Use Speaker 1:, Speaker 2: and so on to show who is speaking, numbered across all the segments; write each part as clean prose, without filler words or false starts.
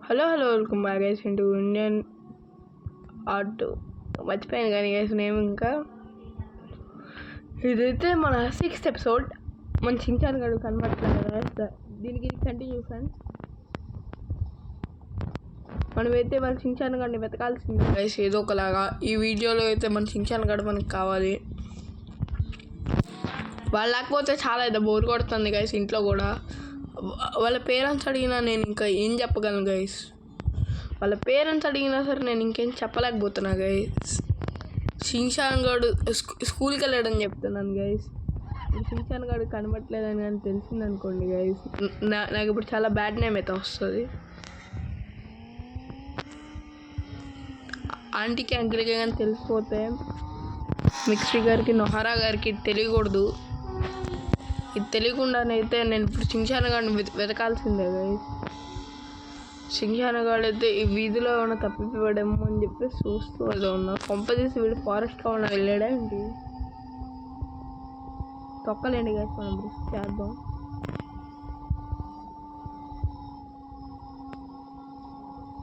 Speaker 1: Hello welcome back guys into Indian art. మర్చిపోయాను కానీ guys name. ఇంకా ఇదైతే మన 6th ఎపిసోడ్. మన చించాన్ గడు కనబడట్లేదు కదా, దీనికి కంటిన్యూ ఫ్రెండ్స్. మనమైతే మన చించాన్ గడిని వెతకాల్సిందే గైస్ ఏదో ఒకలాగా. ఈ వీడియోలో అయితే మన చించాన్ గడు మనకి కావాలి. వాళ్ళు లేకపోతే చాలా అయితే బోర్ కొడుతుంది గైస్. ఇంట్లో కూడా వాళ్ళ పేరెంట్స్ అడిగినా నేను ఇంకా ఏం చెప్పగలను గైస్. వాళ్ళ పేరెంట్స్ అడిగినా సరే నేను ఇంకేం చెప్పలేకపోతున్నా గైస్. షిన్చాన్ గడు స్కూల్కి వెళ్ళాడని చెప్తున్నాను గైస్. షిన్చాన్ గడు కనబట్టలేదని కానీ తెలిసిందనుకోండి గైస్, నాకు ఇప్పుడు చాలా బ్యాడ్ నేమ్ అయితే వస్తుంది. ఆంటీకి అంకిల్కి కానీ తెలిసిపోతే మిక్సీ గారికి నొహారా గారికి తెలియకూడదు. ఇది తెలియకుండానైతే నేను ఇప్పుడు షిన్చాన్ గడిని వెతకాల్సిందే గైస్. షిన్చాన్ గడు అయితే ఈ వీధిలో ఏమైనా తప్పిపోయాడేమో అని చెప్పి చూస్తూ ఏదో ఉన్నా. కొంపదీసి వీడు ఫారెస్ట్లో ఉన్న వెళ్ళాడా ఏంటి? తొక్కలేండి గైస్, మనం రిస్క్ చేద్దాం.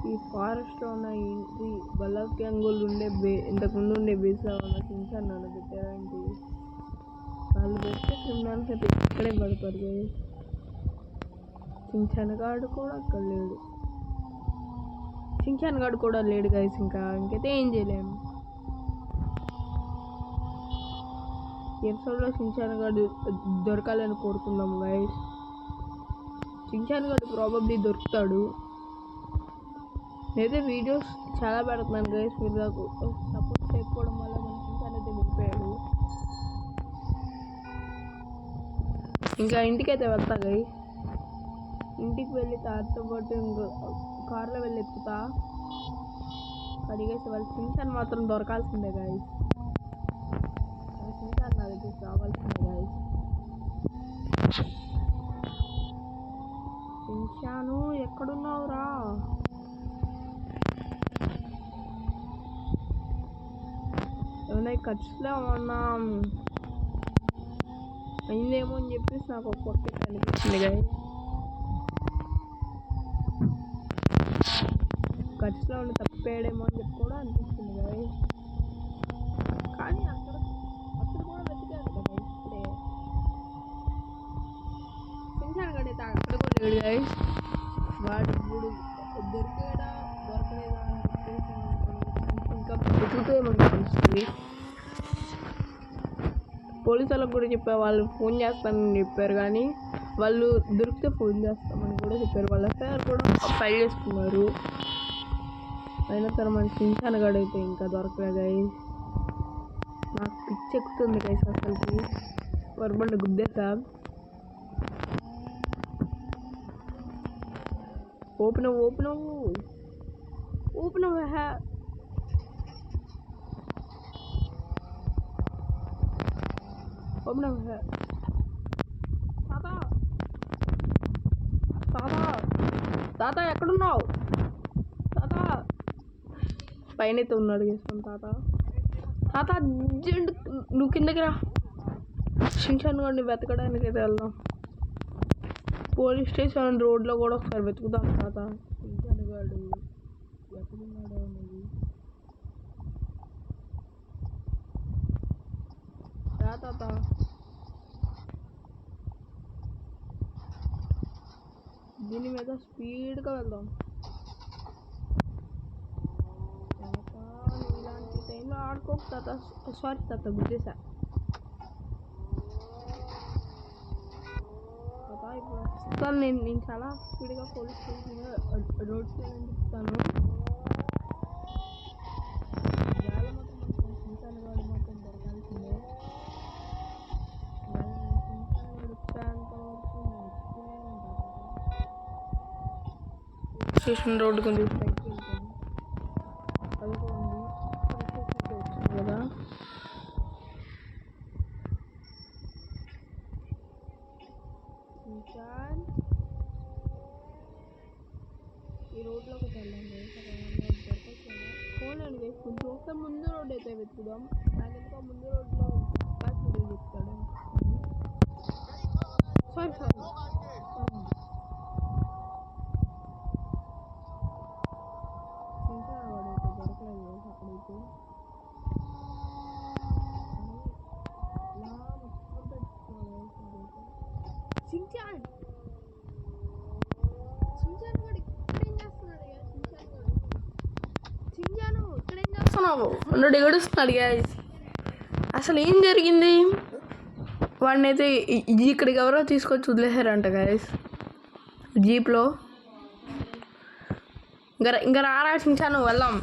Speaker 1: ఈ ఫారెస్ట్లో ఉన్న ఇంటి బల్లకి అంగుళ్ళు ఉండే ఇంతకుముందు ఉండే బేస్లో ఉన్న షిన్చాన్ నన్ను పెట్టారేంటి? వాళ్ళు పెడితే క్రిమినల్స్ అయితే ఇక్కడే పడతారు గైస్. షిన్చాన్ గడు కూడా అక్కడ లేడు. షిన్చాన్ గడు కూడా లేడు గైస్. ఇంకైతే ఏం చేయలేము. ఎపిసోడ్లో షిన్చాన్ గడు దొరకాలని కోరుకుందాం గైస్. షిన్చాన్ గడు ప్రాబబ్లీ దొరుకుతాడు. నేనైతే వీడియోస్ చాలా పెడుతున్నాను గైస్. మీరు నాకు సపోర్ట్ చేయకపోవడం వల్ల మన షిన్చాన్ అయితే వెళ్ళిపోయాడు. ఇంకా ఇంటికైతే వెళ్తా గైస్. ఇంటికి వెళ్ళి తాతతో పాటు ఇంకా కార్లో వెళ్ళి ఎత్తుతా. అడిగేసి వాళ్ళు షిన్చాన్ మాత్రం దొరకాల్సిందే గాయస్. షిన్చాన్ నా దగ్గర రావాల్సిందే గాయస్. షిన్చాను ఎక్కడున్నావురా? ఏమన్నా ఖర్చులో ఏమన్నా అయిందేమో అని చెప్పేసి నాకు ఒక పక్క అనిపించింది గాయస్. ఖర్చులో ఉన్న తప్పిపోయాడేమో అని చెప్పి కూడా అనిపిస్తుంది గైస్. కానీ అక్కడ కూడా వెతికారు కదా ఇప్పుడే. షిన్చాన్ గడు అయితే అక్కడ కూడా లేడు గైస్. వాడు ఇప్పుడు దొరకలేదా అని చెప్పేసి ఇంకా వెతుకుతూ మనకు తెలుస్తుంది. పోలీసు వాళ్ళకి కూడా చెప్పారు, వాళ్ళు ఫోన్ చేస్తానని చెప్పారు. కానీ వాళ్ళు దొరికితే ఫోన్ చేస్తామని కూడా చెప్పారు. వాళ్ళ ఎఫ్ఐఆర్ కూడా ఫైల్ చేసుకున్నారు. అయినా సరే మన షిన్చాన్ గడు అయితే ఇంకా దొరకలేదు గైస్. నాకు పిచ్చి ఎక్కుతుంది గైస్. అసలుకి వరబండి గుద్దేసా. ఓపెన్ తాత ఎక్కడున్నావు? తాత పైన అయితే ఉన్నాడు గేస్తాను. తాత అర్జెంట్ నువ్వు కిందకి రా. షిన్చాన్ గడిని వెతకడానికి అయితే వెళ్దాం. పోలీస్ స్టేషన్ రోడ్లో కూడా ఒకసారి వెతుకుదాం. తాత షిన్చాన్ గడు ఎక్కడున్నాడో అనేది. తాత దీని మీద స్పీడ్గా వెళ్దాం. ఇలాంటి టైంలో ఆడుకోకు తాత. సారీ తాత, గుద్దేశా. తాత ఇప్పుడు వస్తాను. నేను చాలా స్పీడ్గా పోలీస్ స్టేషన్ రోడ్స్లో తిప్పుతాను. ఇవాళ మాత్రం షిన్చాన్ గడు మాత్రం దొరకాల్సిందే. షిన్చాన్ గడు వచ్చేంత వరకు నేర్చుకునే ఉంటాను. స్టేషన్ రోడ్డు కొంచెం పైకి వెళ్తాను. అనుకోండి వచ్చింది కదా. షిన్చాన్ ఈ రోడ్లోకి వెళ్ళండి. ఫోన్ అండి కొంచెం ఒకసారి ముందు రోడ్డు అయితే వెతుకుదాం. నాకు ఎందుకో ముందు రోడ్లో బ్యాక్ వీడియో చెప్తాడు. సారీ చించాన్ చించాన్ వాడు ఇక్కడేం చేస్తున్నాడు చించాను ఇక్కడేం చేస్తున్నావు అన్నాడు ఏడుస్తున్నాడు గైస్ అసలు ఏం జరిగింది వాడిని అయితే ఇక్కడికి ఎవరో తీసుకొచ్చి వదిలేశారంట గైస్ జీప్లో ఇంకా రారా చించాను వెళ్దాం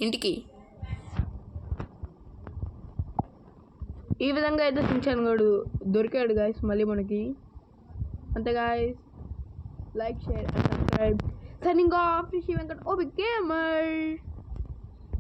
Speaker 1: ఇంటికి ఈ విధంగా అయితే చించాను గాడు దొరికాడు గాయస్ మళ్ళీ మనకి అంతే guys like share and subscribe signing off Shri Venkat O big gamer